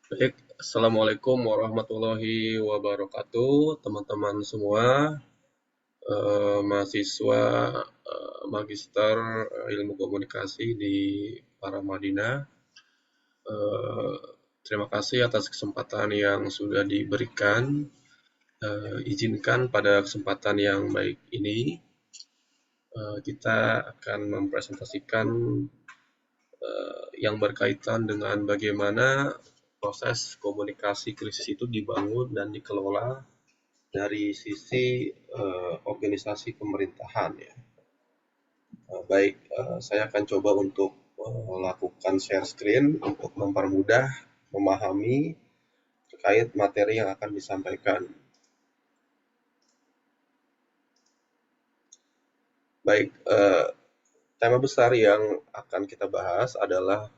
Baik, Assalamualaikum warahmatullahi wabarakatuh, teman-teman semua, mahasiswa Magister Ilmu Komunikasi di Paramadina. Eh, Terima kasih atas kesempatan yang sudah diberikan. Izinkan pada kesempatan yang baik ini, kita akan mempresentasikan yang berkaitan dengan bagaimana proses komunikasi krisis itu dibangun dan dikelola dari sisi organisasi pemerintahan ya. Baik, saya akan coba untuk melakukan share screen untuk mempermudah memahami terkait materi yang akan disampaikan. Baik, tema besar yang akan kita bahas adalah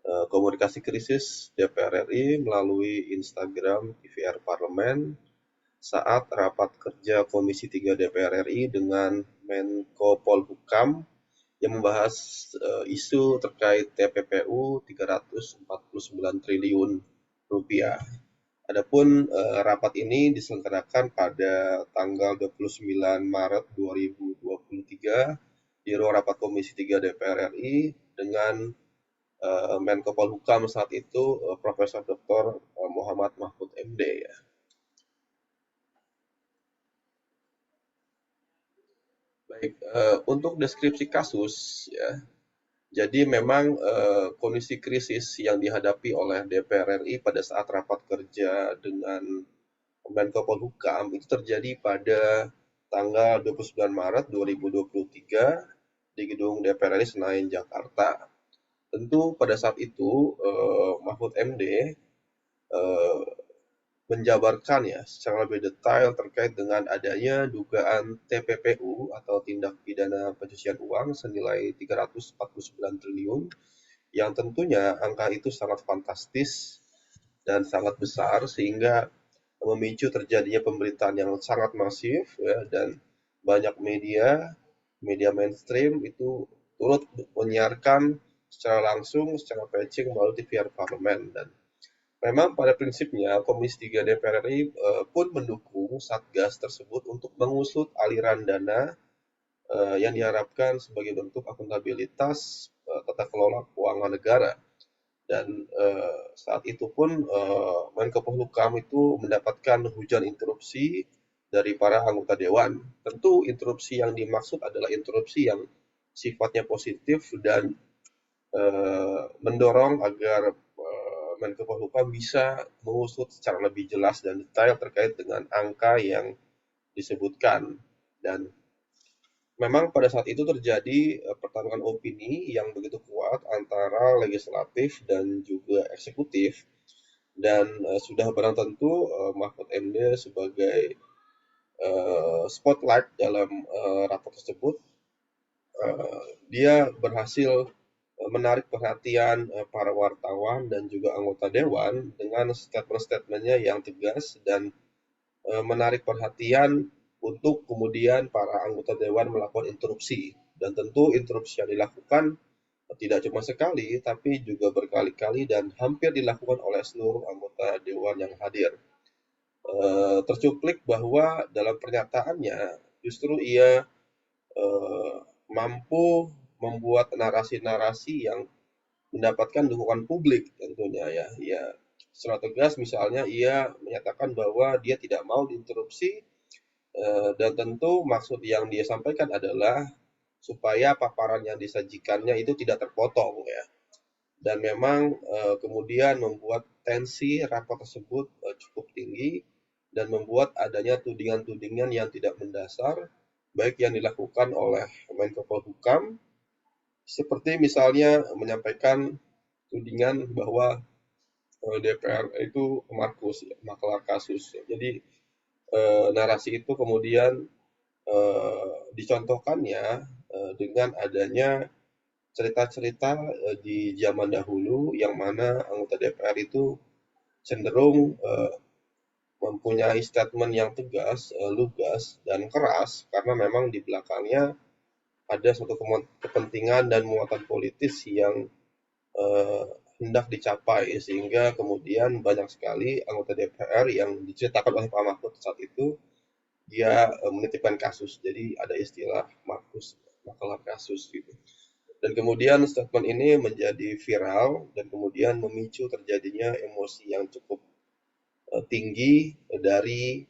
komunikasi krisis DPR RI melalui Instagram TVR Parlemen saat rapat kerja Komisi 3 DPR RI dengan Menko Polhukam yang membahas isu terkait TPPU 349 triliun rupiah. Adapun rapat ini diselenggarakan pada tanggal 29 Maret 2023 di ruang rapat Komisi 3 DPR RI dengan Menko Polhukam saat itu Profesor Dr. Muhammad Mahfud MD ya. Baik, untuk deskripsi kasus ya. Jadi memang kondisi krisis yang dihadapi oleh DPR RI pada saat rapat kerja dengan Menko Polhukam itu terjadi pada tanggal 29 Maret 2023 di gedung DPR RI Senayan, Jakarta. Tentu pada saat itu Mahfud MD menjabarkan ya secara lebih detail terkait dengan adanya dugaan TPPU atau tindak pidana pencucian uang senilai 349 triliun yang tentunya angka itu sangat fantastis dan sangat besar sehingga memicu terjadinya pemberitaan yang sangat masif ya, dan banyak media mainstream itu turut menyiarkan secara langsung, secara patching melalui TVR Parlemen. Dan memang pada prinsipnya Komisi 3 DPR RI pun mendukung Satgas tersebut untuk mengusut aliran dana yang diharapkan sebagai bentuk akuntabilitas tata kelola keuangan negara. Dan saat itu pun Menko Polhukam itu mendapatkan hujan interupsi dari para anggota dewan. Tentu interupsi yang dimaksud adalah interupsi yang sifatnya positif dan mendorong agar Menko Polhukam bisa mengusut secara lebih jelas dan detail terkait dengan angka yang disebutkan. Dan memang pada saat itu terjadi pertarungan opini yang begitu kuat antara legislatif dan juga eksekutif, dan sudah barang tentu Mahfud MD sebagai spotlight dalam rapat tersebut, dia berhasil menarik perhatian para wartawan dan juga anggota dewan dengan statement-statementnya yang tegas dan menarik perhatian untuk kemudian para anggota dewan melakukan interupsi. Dan tentu interupsi yang dilakukan tidak cuma sekali, tapi juga berkali-kali dan hampir dilakukan oleh seluruh anggota dewan yang hadir. Tercuplik bahwa dalam pernyataannya justru ia mampu membuat narasi-narasi yang mendapatkan dukungan publik tentunya ya. Ya, secara tegas misalnya ia menyatakan bahwa dia tidak mau diinterupsi, dan tentu maksud yang dia sampaikan adalah supaya paparan yang disajikannya itu tidak terpotong ya. Dan memang kemudian membuat tensi rapat tersebut cukup tinggi dan membuat adanya tudingan-tudingan yang tidak mendasar baik yang dilakukan oleh Menko Polhukam, seperti misalnya menyampaikan tudingan bahwa DPR itu Markus ya, maklar kasus ya. Jadi narasi itu kemudian dicontohkannya dengan adanya cerita-cerita di zaman dahulu yang mana anggota DPR itu cenderung mempunyai statement yang tegas, lugas, dan keras karena memang di belakangnya ada suatu kepentingan dan muatan politis yang hendak dicapai, sehingga kemudian banyak sekali anggota DPR yang diceritakan oleh Pak Mahfud saat itu, dia menitipkan kasus. Jadi ada istilah Markus makalah kasus gitu. Dan kemudian statement ini menjadi viral dan kemudian memicu terjadinya emosi yang cukup tinggi dari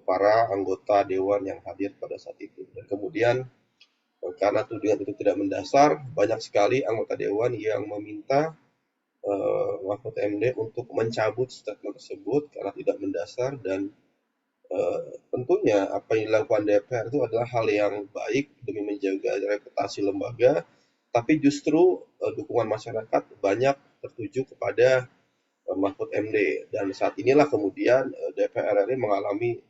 para anggota dewan yang hadir pada saat itu. Dan kemudian karena tudingan itu tidak mendasar, banyak sekali anggota dewan yang meminta Mahfud MD untuk mencabut statement tersebut karena tidak mendasar dan tentunya apa yang dilakukan DPR itu adalah hal yang baik demi menjaga reputasi lembaga, tapi justru dukungan masyarakat banyak tertuju kepada Mahfud MD dan saat inilah kemudian DPR RI mengalami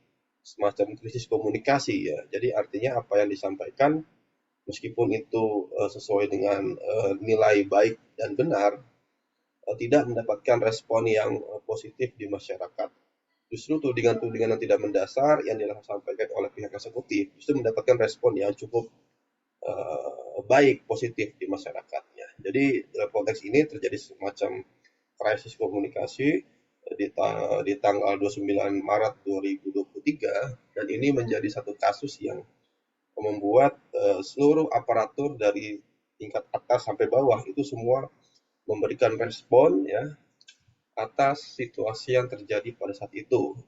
semacam krisis komunikasi ya. Jadi artinya apa yang disampaikan meskipun itu sesuai dengan nilai baik dan benar, tidak mendapatkan respon yang positif di masyarakat. Justru tudingan-tudingan yang tidak mendasar yang disampaikan oleh pihak eksekutif justru mendapatkan respon yang cukup baik, positif di masyarakatnya. Jadi dalam konteks ini terjadi semacam krisis komunikasi di tanggal 29 Maret 2023 dan ini menjadi satu kasus yang membuat seluruh aparatur dari tingkat atas sampai bawah itu semua memberikan respon ya atas situasi yang terjadi pada saat itu.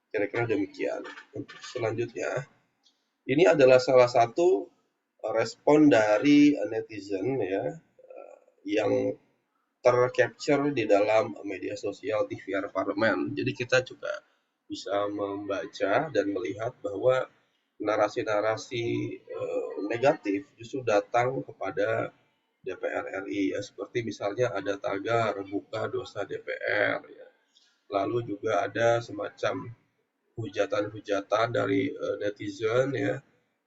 Kira-kira demikian. Untuk selanjutnya, ini adalah salah satu respon dari netizen ya yang tercapture di dalam media sosial TVR Parlemen. Jadi kita juga bisa membaca dan melihat bahwa narasi-narasi negatif justru datang kepada DPR RI ya, seperti misalnya ada tagar buka dosa DPR ya. Lalu juga ada semacam hujatan-hujatan dari netizen ya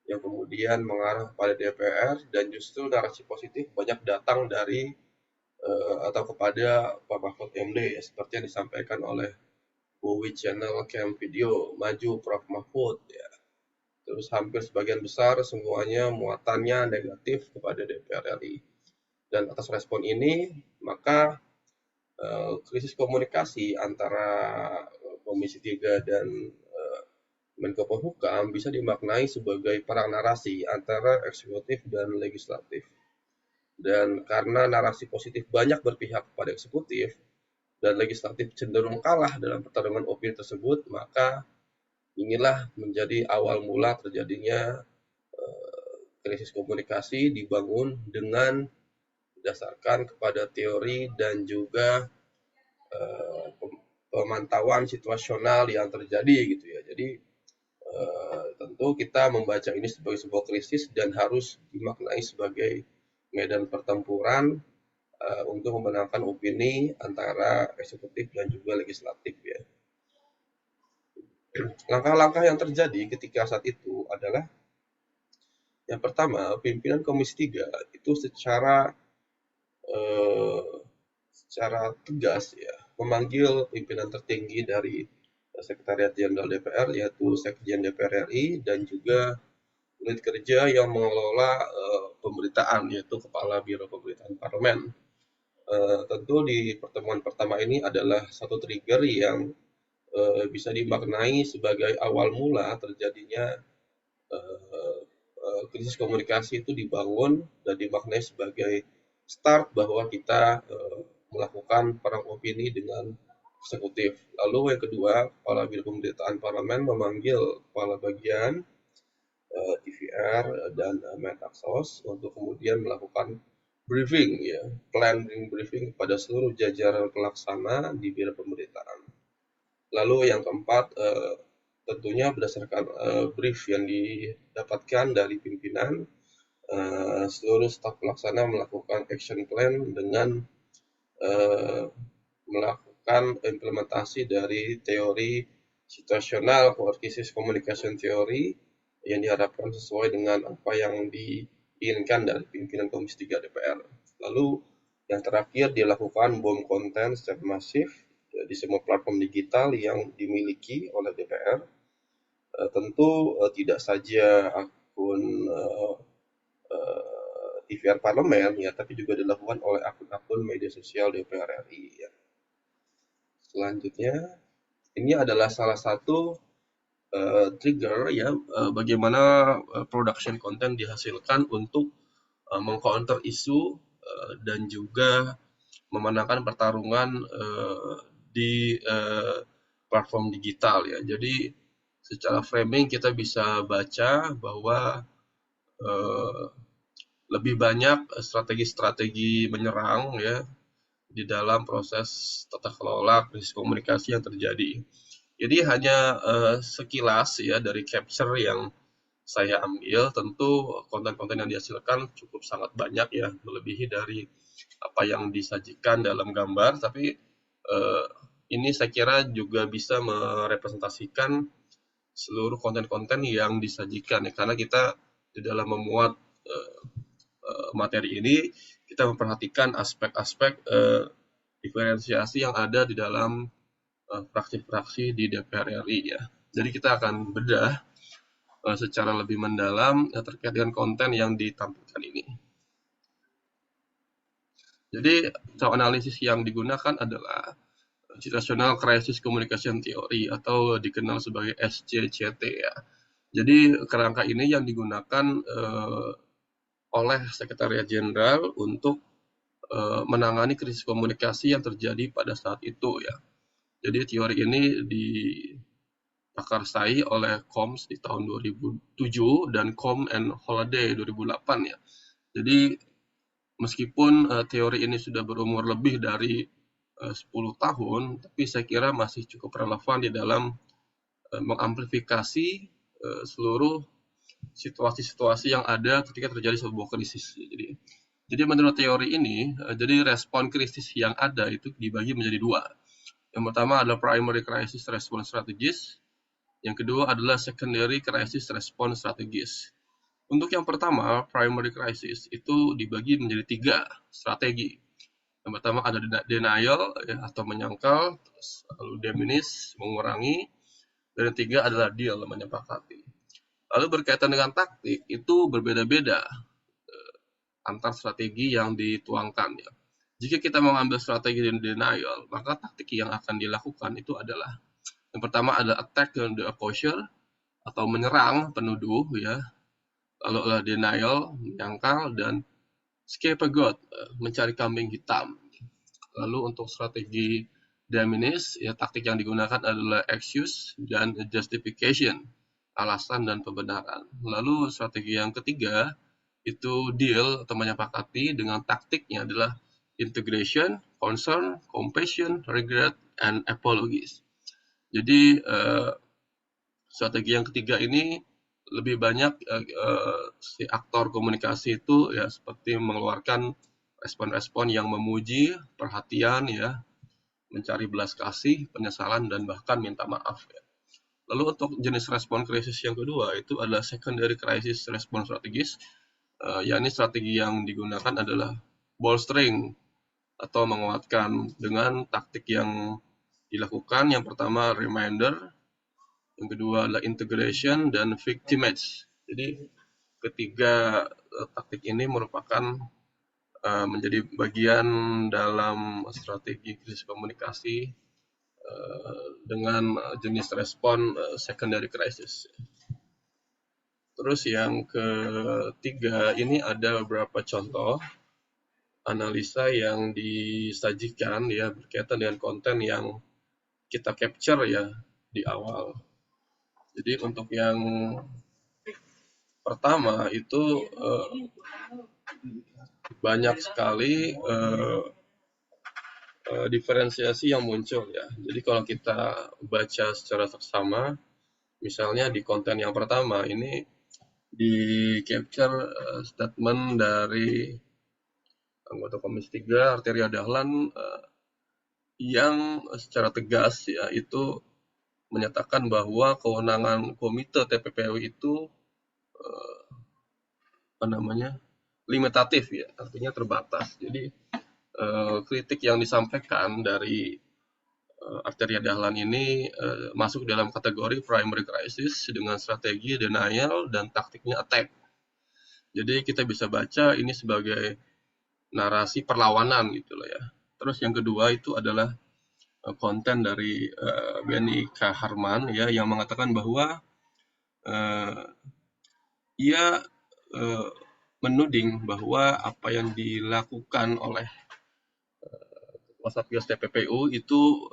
yang kemudian mengarah pada DPR dan justru narasi positif banyak datang dari atau kepada Pak Mahfud MD seperti yang disampaikan oleh Bowie Channel Camp Video Maju Prof Mahfud ya. Terus hampir sebagian besar semuanya muatannya negatif kepada DPR RI. Dan atas respon ini maka krisis komunikasi antara Komisi 3 dan Menko Polhukam bisa dimaknai sebagai perang narasi antara eksekutif dan legislatif. Dan karena narasi positif banyak berpihak kepada eksekutif dan legislatif cenderung kalah dalam pertarungan opini tersebut, maka inilah menjadi awal mula terjadinya krisis komunikasi dibangun dengan berdasarkan kepada teori dan juga pemantauan situasional yang terjadi gitu ya. Jadi tentu kita membaca ini sebagai sebuah krisis dan harus dimaknai sebagai medan pertempuran untuk memenangkan opini antara eksekutif dan juga legislatif ya. Langkah-langkah yang terjadi ketika saat itu adalah yang pertama, pimpinan Komisi 3 itu secara tegas ya memanggil pimpinan tertinggi dari Sekretariat Jenderal DPR yaitu Sekjen DPR RI dan juga unit kerja yang mengelola pemberitaan yaitu Kepala Biro Pemberitaan Parlemen. Tentu di pertemuan pertama ini adalah satu trigger yang bisa dimaknai sebagai awal mula terjadinya krisis komunikasi itu dibangun dan dimaknai sebagai start bahwa kita melakukan perang opini dengan eksekutif. Lalu yang kedua, Kepala Biro Pemberitaan Parlemen memanggil kepala bagian TVR dan Metaxos untuk kemudian melakukan briefing ya, planning briefing kepada seluruh jajaran pelaksana di Biro Pemberitaan. Lalu yang keempat, tentunya berdasarkan brief yang didapatkan dari pimpinan, seluruh staf pelaksana melakukan action plan dengan melakukan implementasi dari teori situasional krisis communication theory yang diharapkan sesuai dengan apa yang diinginkan dari pimpinan Komisi 3 DPR. Lalu yang terakhir dilakukan bom konten secara masif di semua platform digital yang dimiliki oleh DPR. Tentu tidak saja akun TVR parlemen ya, tapi juga dilakukan oleh akun-akun media sosial DPR RI ya. Selanjutnya, ini adalah salah satu trigger ya, bagaimana production content dihasilkan untuk mengcounter isu dan juga memenangkan pertarungan di platform digital ya. Jadi secara framing kita bisa baca bahwa lebih banyak strategi-strategi menyerang ya di dalam proses tata kelola krisis komunikasi yang terjadi. Jadi hanya sekilas ya dari capture yang saya ambil, tentu konten-konten yang dihasilkan cukup sangat banyak ya, melebihi dari apa yang disajikan dalam gambar, tapi ini saya kira juga bisa merepresentasikan seluruh konten-konten yang disajikan ya, karena kita di dalam memuat materi ini kita memperhatikan aspek-aspek diferensiasi yang ada di dalam fraksi-fraksi di DPR RI ya. Jadi kita akan bedah secara lebih mendalam terkait dengan konten yang ditampilkan ini. Jadi analisis yang digunakan adalah Situational Crisis Communication Theory atau dikenal sebagai SCCT ya. Jadi kerangka ini yang digunakan oleh Sekretariat Jenderal untuk menangani krisis komunikasi yang terjadi pada saat itu ya. Jadi teori ini diprakarsai oleh COMS di tahun 2007 dan Com and Holliday 2008 ya. Jadi meskipun teori ini sudah berumur lebih dari 10 tahun, tapi saya kira masih cukup relevan di dalam mengamplifikasi seluruh situasi-situasi yang ada ketika terjadi sebuah krisis. Jadi menurut teori ini, jadi respon krisis yang ada itu dibagi menjadi dua. Yang pertama adalah primary crisis response strategies, yang kedua adalah secondary crisis response strategies. Untuk yang pertama, primary crisis itu dibagi menjadi 3 strategi. Yang pertama ada denial ya, atau menyangkal, lalu diminish, mengurangi, dan yang ketiga adalah deal, menyepakati. Lalu berkaitan dengan taktik, itu berbeda-beda antar strategi yang dituangkan ya. Jika kita mengambil strategi denial, maka taktik yang akan dilakukan itu adalah yang pertama adalah attack the accuser atau menyerang penuduh ya. Lalu adalah denial, menyangkal, dan scapegoat, mencari kambing hitam. Lalu untuk strategi diminish, ya taktik yang digunakan adalah excuse dan justification, alasan dan pembenaran. Lalu strategi yang ketiga itu deal atau menyepakati dengan taktiknya adalah integration, concern, compassion, regret, and apologies. Jadi strategi yang ketiga ini lebih banyak si aktor komunikasi itu ya seperti mengeluarkan respon-respon yang memuji, perhatian ya, mencari belas kasih, penyesalan, dan bahkan minta maaf ya. Lalu untuk jenis respon krisis yang kedua itu adalah secondary crisis response strategies, yakni strategi yang digunakan adalah bolstering atau menguatkan dengan taktik yang dilakukan. Yang pertama reminder, yang kedua adalah integration dan victimage. Jadi ketiga taktik ini merupakan menjadi bagian dalam strategi krisis komunikasi dengan jenis respon secondary crisis. Terus yang ketiga ini ada beberapa contoh analisa yang disajikan ya berkaitan dengan konten yang kita capture ya di awal. Jadi untuk yang pertama itu banyak sekali diferensiasi yang muncul ya. Jadi kalau kita baca secara seksama, misalnya di konten yang pertama ini di capture statement dari anggota Komisi 3 Arteria Dahlan yang secara tegas ya itu menyatakan bahwa kewenangan Komite TPPU itu limitatif ya, artinya terbatas. Jadi kritik yang disampaikan dari Arteria Dahlan ini masuk dalam kategori primary crisis dengan strategi denial dan taktiknya attack. Jadi kita bisa baca ini sebagai narasi perlawanan gitu loh ya. Terus yang kedua itu adalah konten dari Benny K. Harman ya, yang mengatakan bahwa uh, ia uh, menuding bahwa apa yang dilakukan oleh Satgas TPPU itu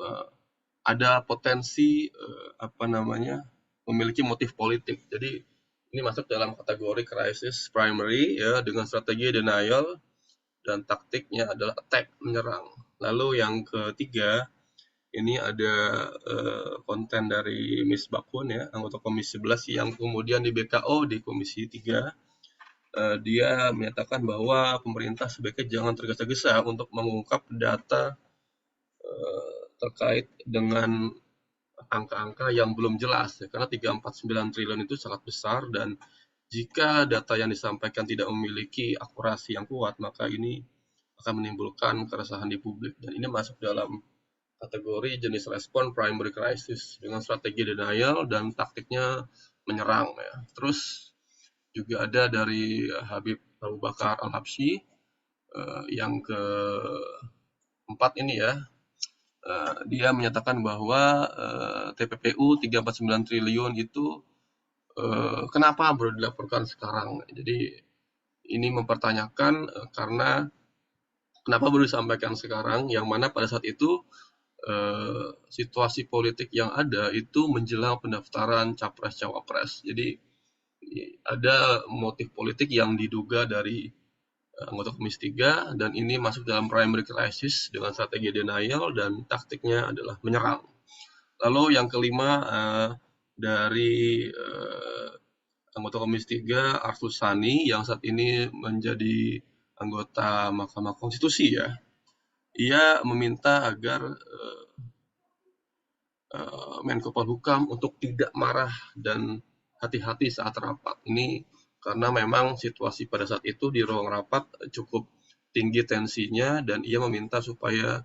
ada potensi memiliki motif politik. Jadi ini masuk dalam kategori crisis primary ya, dengan strategi denial dan taktiknya adalah attack, menyerang. Lalu yang ketiga, ini ada konten dari Miss Bakun ya, anggota Komisi 11 yang kemudian di BKO di Komisi 3. Dia menyatakan bahwa pemerintah sebaiknya jangan tergesa-gesa untuk mengungkap data terkait dengan angka-angka yang belum jelas ya, karena 349 triliun itu sangat besar, dan jika data yang disampaikan tidak memiliki akurasi yang kuat, maka ini akan menimbulkan keresahan di publik, dan ini masuk dalam kategori jenis respon primary crisis dengan strategi denial dan taktiknya menyerang ya. Terus juga ada dari Habib Abu Bakar Al-Habsyi yang keempat ini ya, dia menyatakan bahwa TPPU 349 triliun itu kenapa baru dilaporkan sekarang. Jadi ini mempertanyakan karena kenapa baru disampaikan sekarang, yang mana pada saat itu situasi politik yang ada itu menjelang pendaftaran capres-cawapres. Jadi ada motif politik yang diduga dari anggota Komisi 3, dan ini masuk dalam primary crisis dengan strategi denial dan taktiknya adalah menyerang. Lalu yang kelima dari anggota Komisi 3 Arthur Sani yang saat ini menjadi anggota Mahkamah Konstitusi ya. Ia meminta agar Menko Polhukam untuk tidak marah dan hati-hati saat rapat. Ini karena memang situasi pada saat itu di ruang rapat cukup tinggi tensinya, dan ia meminta supaya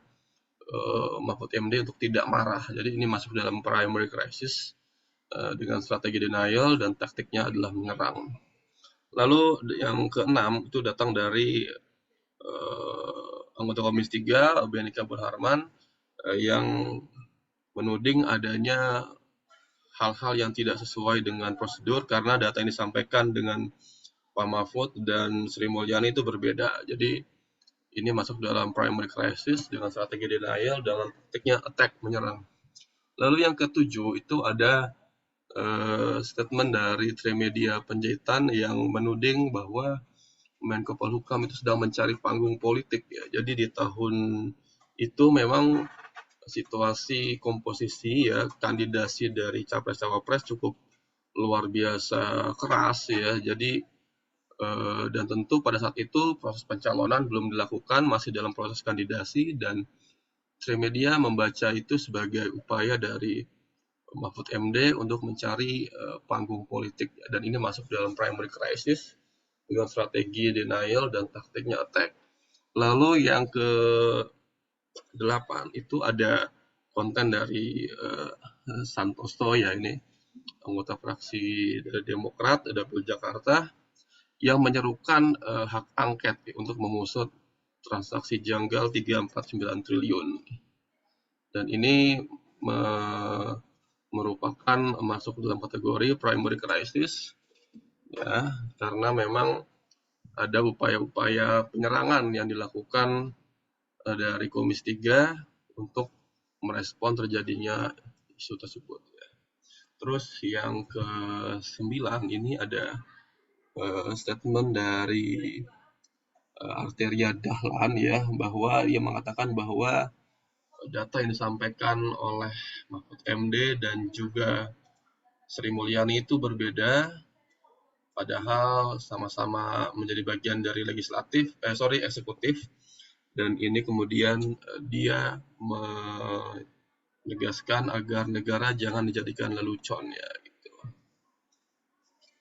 Mahfud MD untuk tidak marah. Jadi ini masuk dalam primary crisis dengan strategi denial dan taktiknya adalah menyerang. Lalu yang keenam itu datang dari anggota Komisi 3 Benny K. Harman yang menuding adanya hal-hal yang tidak sesuai dengan prosedur karena data yang disampaikan dengan Pak Mahfud dan Sri Mulyani itu berbeda. Jadi ini masuk dalam primary crisis dengan strategi denial dan taktiknya attack, menyerang. Lalu yang ketujuh itu ada statement dari Trimedia Penjahitan yang menuding bahwa Menko Polhukam itu sedang mencari panggung politik ya. Jadi di tahun itu memang situasi komposisi ya kandidasi dari capres-cawapres cukup luar biasa keras ya. Jadi dan tentu pada saat itu proses pencalonan belum dilakukan, masih dalam proses kandidasi, dan Trimedia membaca itu sebagai upaya dari Mahfud MD untuk mencari panggung politik, dan ini masuk dalam primary crisis dengan strategi denial dan taktiknya attack. Lalu yang ke-8 itu ada konten dari Santoso ya, ini anggota fraksi Demokrat Dapil Jakarta, yang menyerukan hak angket untuk mengusut transaksi janggal 349 triliun. Dan ini merupakan masuk dalam kategori primary crisis ya, karena memang ada upaya-upaya penyerangan yang dilakukan dari Komisi 3 untuk merespon terjadinya isu tersebut ya. Terus yang ke-9 ini ada statement dari Arteria Dahlan ya, bahwa ia mengatakan bahwa data yang disampaikan oleh Mahfud MD dan juga Sri Mulyani itu berbeda, padahal sama-sama menjadi bagian dari eksekutif, dan ini kemudian dia menegaskan agar negara jangan dijadikan lelucon ya gitu.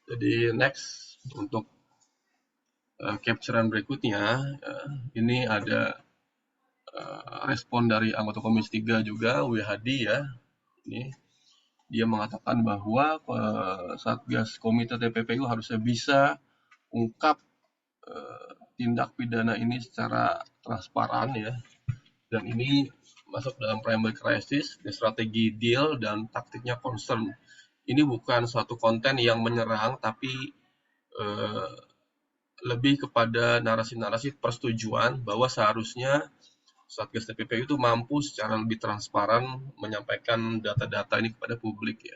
Jadi next untuk capturean berikutnya ini ada respon dari anggota Komisi 3 juga, W. Hadi ya. Ini dia mengatakan bahwa Satgas Komite TPPU harusnya bisa ungkap tindak pidana ini secara transparan ya, dan ini masuk dalam primary crisis, strategi deal, dan taktiknya concern. Ini bukan suatu konten yang menyerang, tapi eh, lebih kepada narasi-narasi persetujuan bahwa seharusnya Satgas TPPU itu mampu secara lebih transparan menyampaikan data-data ini kepada publik ya.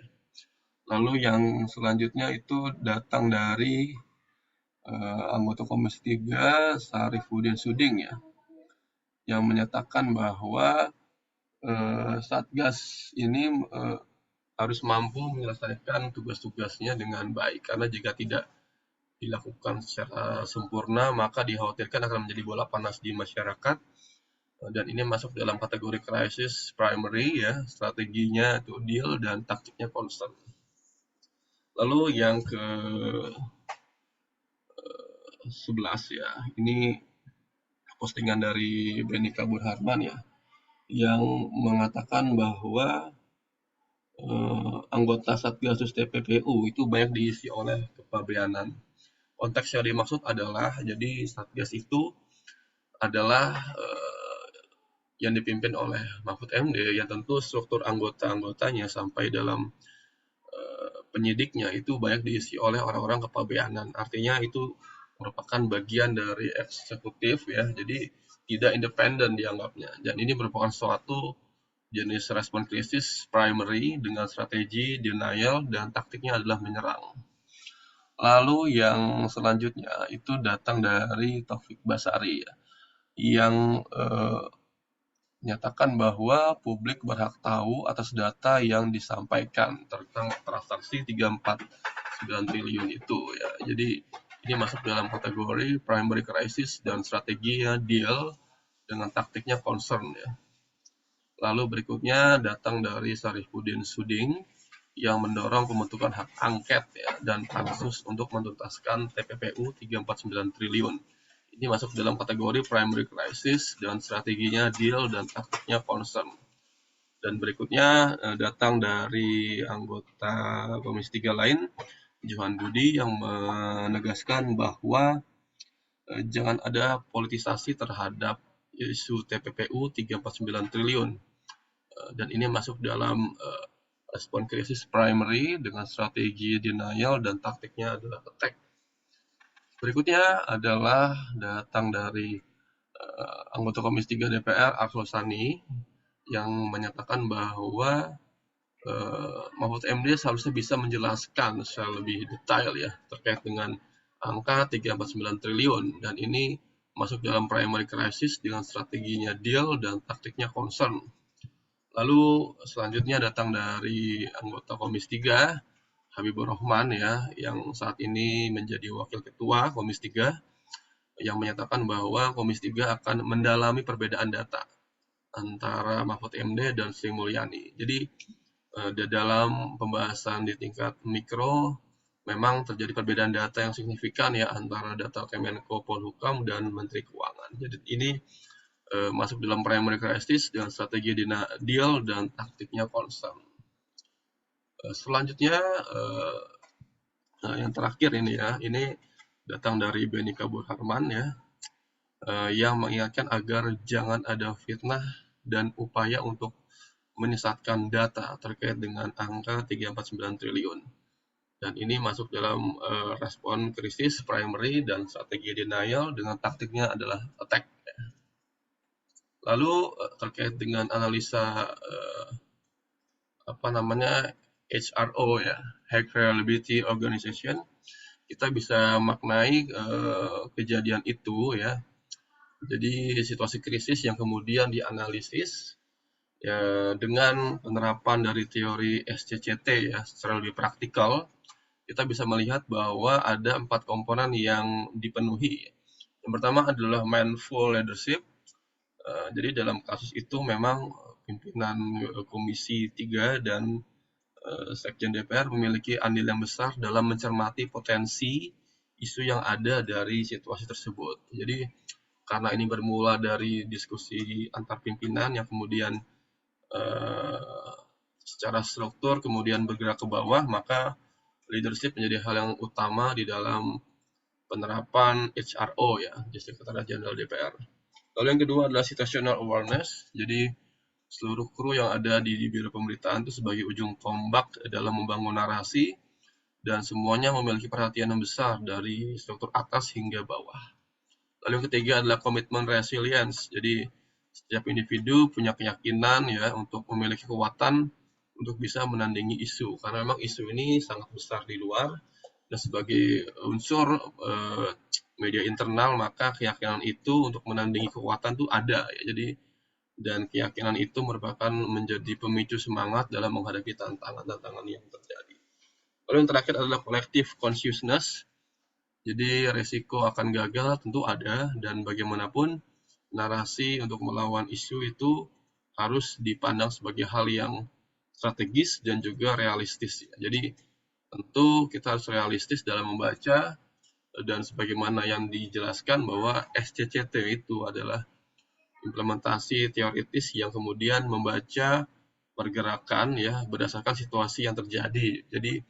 Lalu yang selanjutnya itu datang dari anggota Komisi 3 Sarifudin Suding ya, yang menyatakan bahwa Satgas ini harus mampu menyelesaikan tugas-tugasnya dengan baik, karena jika tidak dilakukan secara sempurna maka dikhawatirkan akan menjadi bola panas di masyarakat, dan ini masuk dalam kategori crisis primary ya, strateginya itu deal dan taktiknya concern. Lalu yang ke 11 ya, ini postingan dari Benny Kabur Harman ya, yang mengatakan bahwa anggota Satgasus TPPU itu banyak diisi oleh kepabeanan. Konteks yang dimaksud adalah, jadi Satgas itu adalah yang dipimpin oleh Mahfud MD, yang tentu struktur anggota-anggotanya sampai dalam penyidiknya itu banyak diisi oleh orang-orang kepabeanan. Artinya itu merupakan bagian dari eksekutif ya, jadi tidak independen dianggapnya. Dan ini merupakan suatu jenis respon krisis primary dengan strategi denial dan taktiknya adalah menyerang. Lalu yang selanjutnya itu datang dari Taufik Basari ya, yang menyatakan bahwa publik berhak tahu atas data yang disampaikan tentang transaksi 349 triliun itu ya. Jadi ini masuk dalam kategori primary crisis dan strateginya deal dengan taktiknya concern ya. Lalu berikutnya datang dari Sarifudin Suding yang mendorong pembentukan hak angket ya, dan pansus untuk menuntaskan TPPU 349 triliun. Ini masuk dalam kategori primary crisis dan strateginya deal dan taktiknya concern. Dan berikutnya datang dari anggota Komisi 3 lain, Johan Budi, yang menegaskan bahwa jangan ada politisasi terhadap isu TPPU 349 triliun. Dan ini masuk dalam respon krisis primary dengan strategi denial dan taktiknya adalah attack. Berikutnya adalah datang dari anggota Komisi 3 DPR Arsul Sani yang menyatakan bahwa Mahfud MD seharusnya bisa menjelaskan secara lebih detail ya terkait dengan angka 349 triliun, dan ini masuk dalam primary crisis dengan strateginya deal dan taktiknya concern. Lalu selanjutnya datang dari anggota Komisi 3 Habibur Rahman ya, yang saat ini menjadi Wakil Ketua Komisi 3, yang menyatakan bahwa Komisi 3 akan mendalami perbedaan data antara Mahfud MD dan Sri Mulyani. Jadi dalam pembahasan di tingkat mikro memang terjadi perbedaan data yang signifikan ya antara data Kemenko Polhukam dan Menteri Keuangan. Jadi ini masuk dalam primary crisis dengan strategi deal dan taktiknya concern. Selanjutnya yang terakhir ini ya, ini datang dari Benny Kabur Harman ya, yang mengingatkan agar jangan ada fitnah dan upaya untuk menyesatkan data terkait dengan angka 349 triliun. Dan ini masuk dalam respon krisis primary dan strategi denial dengan taktiknya adalah attack. Lalu terkait dengan analisa HRO ya, High Reliability Organization, kita bisa maknai kejadian itu ya. Jadi situasi krisis yang kemudian dianalisis ya, dengan penerapan dari teori SCCT ya secara lebih praktikal, kita bisa melihat bahwa ada 4 komponen yang dipenuhi. Yang pertama adalah mindful leadership. Jadi dalam kasus itu memang pimpinan Komisi 3 dan Sekjen DPR memiliki andil yang besar dalam mencermati potensi isu yang ada dari situasi tersebut. Jadi karena ini bermula dari diskusi antar pimpinan yang kemudian secara struktur kemudian bergerak ke bawah, maka leadership menjadi hal yang utama di dalam penerapan HRO ya, di Sekretariat Jenderal DPR. Lalu yang kedua adalah situational awareness. Jadi seluruh kru yang ada di biro pemberitaan itu sebagai ujung tombak dalam membangun narasi, dan semuanya memiliki perhatian yang besar dari struktur atas hingga bawah. Lalu yang ketiga adalah komitmen resilience. Jadi setiap individu punya keyakinan ya untuk memiliki kekuatan untuk bisa menandingi isu, karena memang isu ini sangat besar di luar, dan sebagai unsur media internal, maka keyakinan itu untuk menandingi kekuatan itu ada ya. Jadi dan keyakinan itu merupakan menjadi pemicu semangat dalam menghadapi tantangan-tantangan yang terjadi. Lalu yang terakhir adalah collective consciousness. Jadi resiko akan gagal tentu ada, dan bagaimanapun narasi untuk melawan isu itu harus dipandang sebagai hal yang strategis dan juga realistis ya. Jadi tentu kita harus realistis dalam membaca, dan sebagaimana yang dijelaskan bahwa SCCT itu adalah implementasi teoritis yang kemudian membaca pergerakan ya berdasarkan situasi yang terjadi. Jadi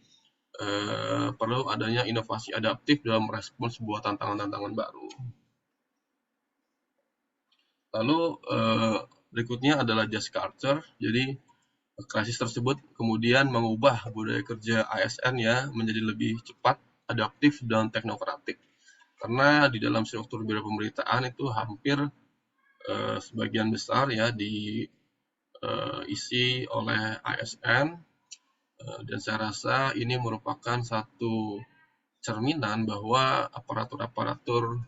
perlu adanya inovasi adaptif dalam merespons sebuah tantangan-tantangan baru. Lalu berikutnya adalah just culture. Jadi krisis tersebut kemudian mengubah budaya kerja ASN ya menjadi lebih cepat, adaptif, dan teknokratik. Karena di dalam struktur biro pemberitaan itu hampir sebagian besar ya diisi oleh ASN, dan saya rasa ini merupakan satu cerminan bahwa aparatur-aparatur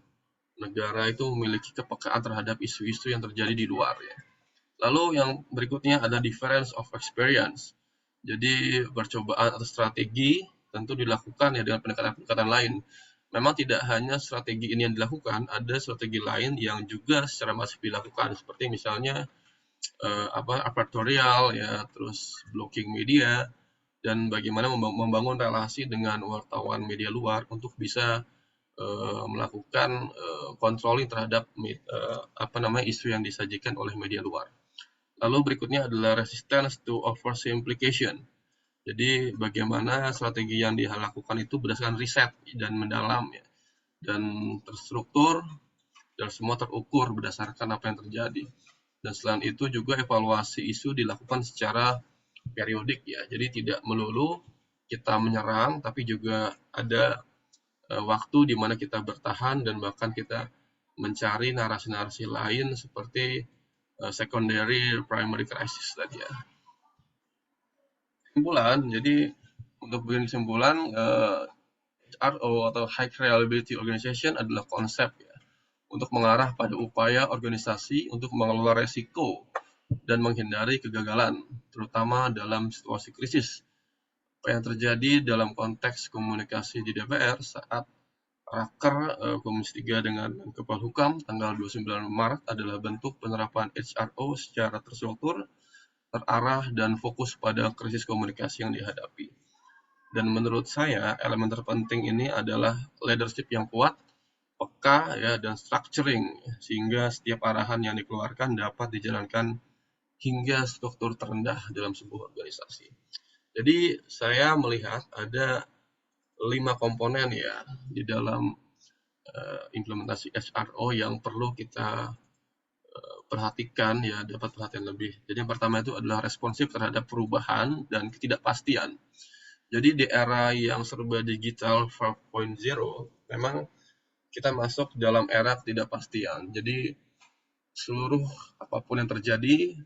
negara itu memiliki kepekaan terhadap isu-isu yang terjadi di luar ya. Lalu yang berikutnya ada difference of experience. Jadi percobaan atau strategi tentu dilakukan ya dengan pendekatan-pendekatan lain. Memang tidak hanya strategi ini yang dilakukan, ada strategi lain yang juga secara masif dilakukan, seperti misalnya advertorial ya, terus blocking media, dan bagaimana membangun relasi dengan wartawan media luar untuk bisa melakukan controlling terhadap isu yang disajikan oleh media luar. Lalu berikutnya adalah resistance to oversimplification. Jadi bagaimana strategi yang dilakukan itu berdasarkan riset dan mendalam ya, dan terstruktur, dan semua terukur berdasarkan apa yang terjadi. Dan selain itu juga evaluasi isu dilakukan secara periodik ya. Jadi tidak melulu kita menyerang, tapi juga ada waktu di mana kita bertahan, dan bahkan kita mencari narasi-narasi lain seperti secondary primary crisis tadi ya. Kesimpulan, jadi untuk bikin kesimpulan, HRO atau High Reliability Organization adalah konsep ya, untuk mengarah pada upaya organisasi untuk mengelola resiko dan menghindari kegagalan, terutama dalam situasi krisis. Apa yang terjadi dalam konteks komunikasi di DPR saat Raker Komisi 3 dengan Kepolhukam tanggal 29 Maret adalah bentuk penerapan HRO secara terstruktur, terarah, dan fokus pada krisis komunikasi yang dihadapi. Dan menurut saya elemen terpenting ini adalah leadership yang kuat, peka ya, dan structuring, sehingga setiap arahan yang dikeluarkan dapat dijalankan hingga struktur terendah dalam sebuah organisasi. Jadi saya melihat ada 5 komponen ya di dalam implementasi HRO yang perlu kita perhatikan ya, dapat perhatian lebih. Jadi yang pertama itu adalah responsif terhadap perubahan dan ketidakpastian. Jadi di era yang serba digital 4.0 memang kita masuk dalam era ketidakpastian. Jadi seluruh apapun yang terjadi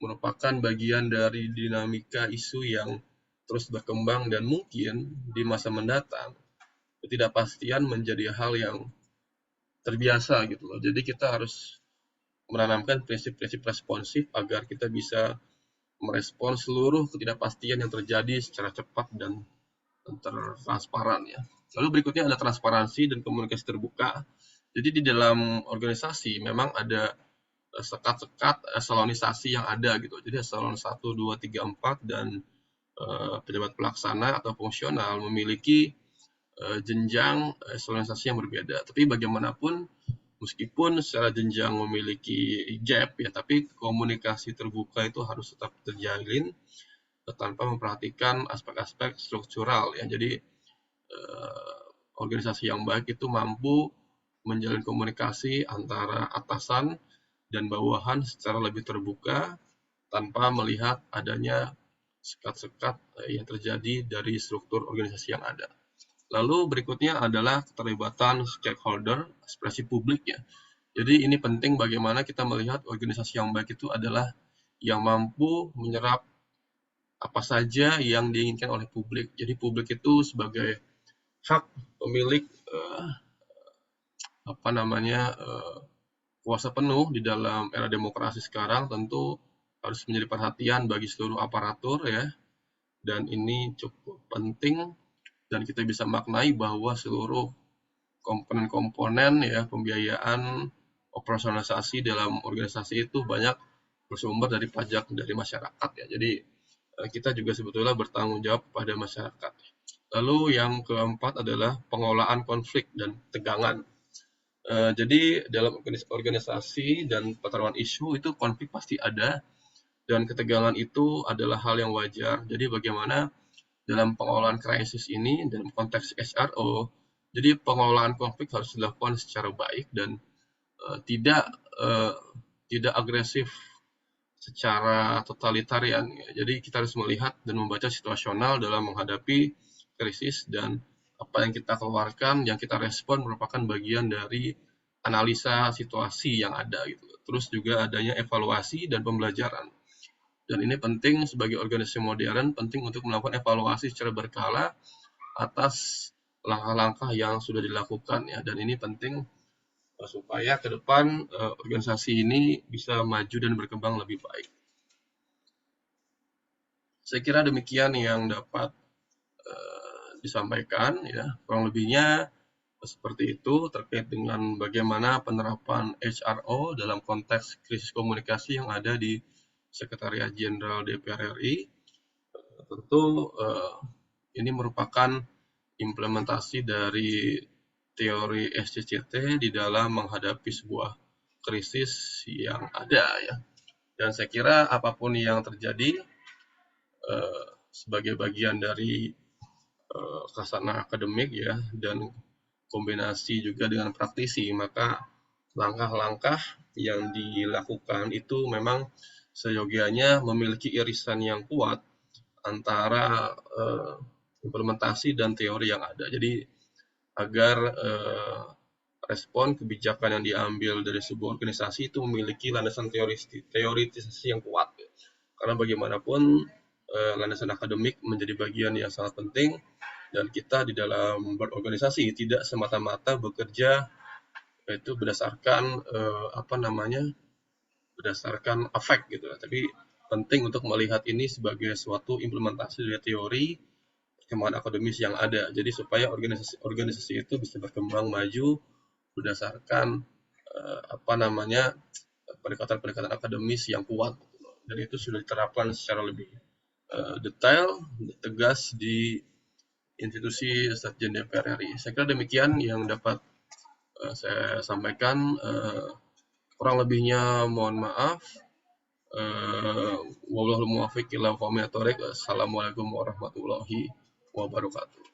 merupakan bagian dari dinamika isu yang terus berkembang, dan mungkin di masa mendatang ketidakpastian menjadi hal yang terbiasa gitu loh. Jadi kita harus menanamkan prinsip-prinsip responsif agar kita bisa merespons seluruh ketidakpastian yang terjadi secara cepat dan transparan ya. Lalu berikutnya ada transparansi dan komunikasi terbuka. Jadi di dalam organisasi memang ada sekat-sekat eselonisasi yang ada gitu. Jadi eselon 1, 2, 3, 4 dan pejabat pelaksana atau fungsional memiliki jenjang eselonisasi yang berbeda. Tapi bagaimanapun, meskipun secara jenjang memiliki gap ya, tapi komunikasi terbuka itu harus tetap terjalin tanpa memperhatikan aspek-aspek struktural ya. Jadi organisasi yang baik itu mampu menjalin komunikasi antara atasan dan bawahan secara lebih terbuka tanpa melihat adanya sekat-sekat yang terjadi dari struktur organisasi yang ada. Lalu berikutnya adalah keterlibatan stakeholder, ekspresi publik ya. Jadi ini penting bagaimana kita melihat organisasi yang baik itu adalah yang mampu menyerap apa saja yang diinginkan oleh publik. Jadi publik itu sebagai hak pemilik kuasa penuh di dalam era demokrasi sekarang tentu harus menjadi perhatian bagi seluruh aparatur ya. Dan ini cukup penting dan kita bisa maknai bahwa seluruh komponen-komponen ya pembiayaan operasionalisasi dalam organisasi itu banyak bersumber dari pajak dari masyarakat ya. Jadi kita juga sebetulnya bertanggung jawab pada masyarakat. Lalu yang keempat adalah pengelolaan konflik dan tegangan. Jadi dalam organisasi dan pertarungan isu itu konflik pasti ada dan ketegangan itu adalah hal yang wajar. Jadi bagaimana dalam pengelolaan krisis ini dalam konteks HRO, jadi pengelolaan konflik harus dilakukan secara baik dan tidak agresif secara totalitarian. Jadi kita harus melihat dan membaca situasional dalam menghadapi krisis dan apa yang kita keluarkan, yang kita respon merupakan bagian dari analisa situasi yang ada gitu. Terus juga adanya evaluasi dan pembelajaran. Dan ini penting sebagai organisasi modern, penting untuk melakukan evaluasi secara berkala atas langkah-langkah yang sudah dilakukan ya. Dan ini penting supaya ke depan organisasi ini bisa maju dan berkembang lebih baik. Saya kira demikian yang dapat disampaikan ya. Kurang lebihnya seperti itu terkait dengan bagaimana penerapan HRO dalam konteks krisis komunikasi yang ada di Sekretariat Jenderal DPR RI. Tentu ini merupakan implementasi dari teori SCCT di dalam menghadapi sebuah krisis yang ada ya. Dan saya kira apapun yang terjadi sebagai bagian dari khazanah akademik ya dan kombinasi juga dengan praktisi, maka langkah-langkah yang dilakukan itu memang seyogianya memiliki irisan yang kuat antara implementasi dan teori yang ada. Jadi agar respon kebijakan yang diambil dari sebuah organisasi itu memiliki landasan teoritisasi yang kuat. Karena bagaimanapun landasan akademik menjadi bagian yang sangat penting dan kita di dalam berorganisasi tidak semata-mata bekerja itu berdasarkan berdasarkan afek gitu, tapi penting untuk melihat ini sebagai suatu implementasi dari teori perkembangan akademis yang ada. Jadi supaya organisasi itu bisa berkembang maju berdasarkan pendekatan-pendekatan akademis yang kuat. Dan itu sudah diterapkan secara lebih detail, tegas di institusi Sekjen DPR RI. Saya kira demikian yang dapat saya sampaikan. Kurang lebihnya mohon maaf. Wallahul muwaffiq ila aqwamit thoriq. Assalamualaikum warahmatullahi wabarakatuh.